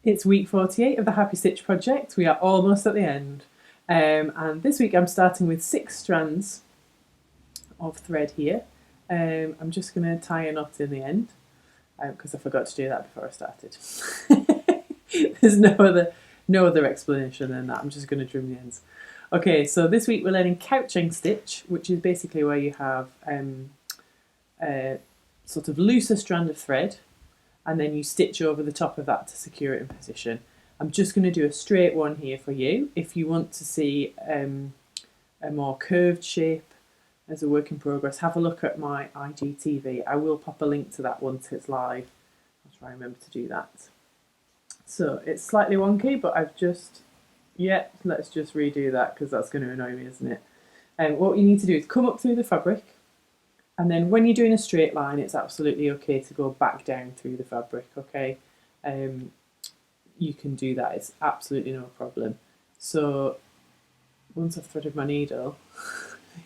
It's week 48 of the Happy Stitch project. We are almost at the end. And this week I'm starting with 6 strands of thread here. I'm just going to tie a knot in the end because I forgot to do that before I started. There's no other explanation than that. I'm just going to trim the ends. Okay, so this week we're learning couching stitch, which is basically where you have a sort of looser strand of thread and then you stitch over the top of that to secure it in position. I'm just going to do a straight one here for you. If you want to see a more curved shape as a work in progress, have a look at my IGTV. I will pop a link to that once it's live. I'll try and remember to do that. So it's slightly wonky, but let's just redo that because that's going to annoy me, isn't it? What you need to do is come up through the fabric, and then when you're doing a straight line, it's absolutely okay to go back down through the fabric, okay? You can do that, it's absolutely no problem. So once I've threaded my needle,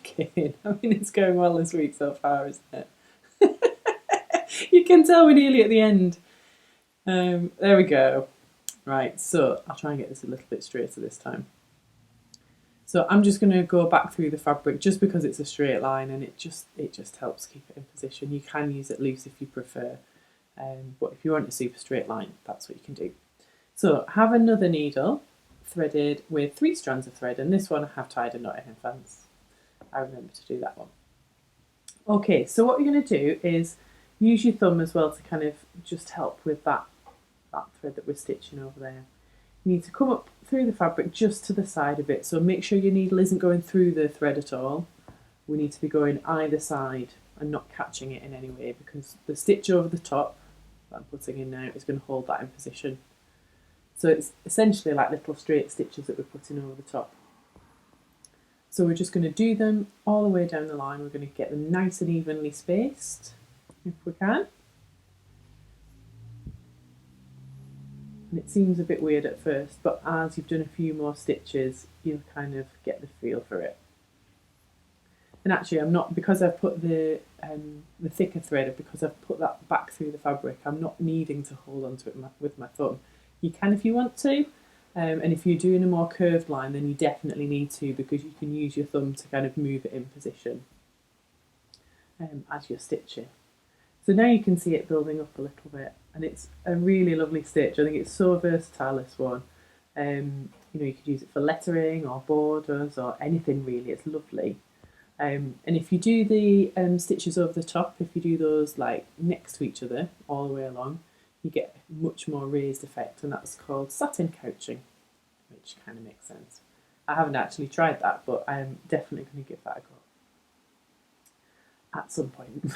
again, I mean it's going well this week so far, isn't it? You can tell we're nearly at the end. There we go. Right, so I'll try and get this a little bit straighter this time. So I'm just going to go back through the fabric just because it's a straight line and it just helps keep it in position. You can use it loose if you prefer, but if you want a super straight line, that's what you can do. So have another needle threaded with 3 strands of thread, and this one I have tied a knot in advance. I remember to do that one. Okay, so what you're going to do is use your thumb as well to kind of just help with that thread that we're stitching over there. You need to come up through the fabric just to the side of it, so make sure your needle isn't going through the thread at all. We need to be going either side and not catching it in any way, because the stitch over the top that I'm putting in now is going to hold that in position. So it's essentially like little straight stitches that we're putting over the top. So we're just going to do them all the way down the line. We're going to get them nice and evenly spaced if we can. And it seems a bit weird at first, but as you've done a few more stitches, you'll kind of get the feel for it. And actually I'm not, because I've put the thicker thread, because I've put that back through the fabric, I'm not needing to hold onto it with my thumb. You can if you want to, and if you're doing a more curved line, then you definitely need to, because you can use your thumb to kind of move it in position as you're stitching. So now you can see it building up a little bit, and it's a really lovely stitch. I think it's so versatile, this one. You know, you could use it for lettering or borders or anything really. It's lovely. And if you do the stitches over the top, if you do those like next to each other all the way along, you get a much more raised effect, and that's called satin couching, which kind of makes sense. I haven't actually tried that, but I'm definitely going to give that a go at some point.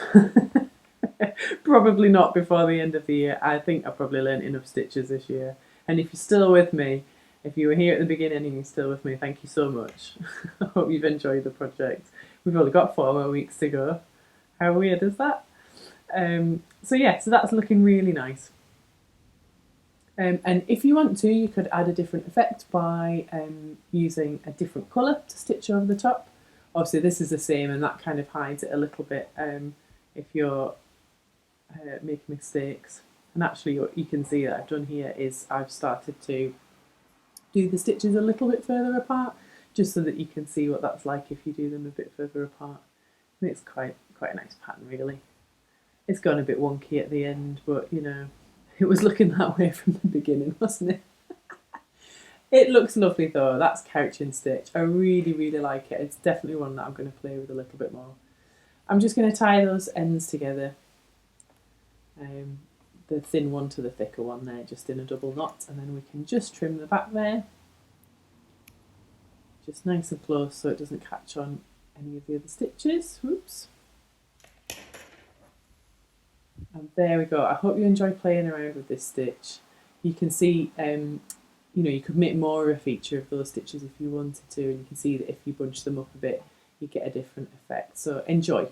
Probably not before the end of the year. I think I've probably learned enough stitches this year. And if you're still with me, if you were here at the beginning and you're still with me, thank you so much. I hope you've enjoyed the project. We've only got 4 more weeks to go. How weird is that? So yeah, so that's looking really nice. And if you want to, you could add a different effect by using a different colour to stitch over the top. Obviously this is the same, and that kind of hides it a little bit if you're making mistakes. And actually what you can see that I've done here is I've started to do the stitches a little bit further apart, just so that you can see what that's like if you do them a bit further apart. And it's quite a nice pattern really. It's gone a bit wonky at the end, but you know, it was looking that way from the beginning, wasn't it? It looks lovely though. That's couching stitch. I really, really like it. It's definitely one that I'm going to play with a little bit more. I'm just going to tie those ends together. The thin one to the thicker one there, just in a double knot, and then we can just trim the back there. Just nice and close so it doesn't catch on any of the other stitches. Whoops. And there we go. I hope you enjoy playing around with this stitch. You can see, you know, you could make more of a feature of those stitches if you wanted to, and you can see that if you bunch them up a bit, you get a different effect. So enjoy.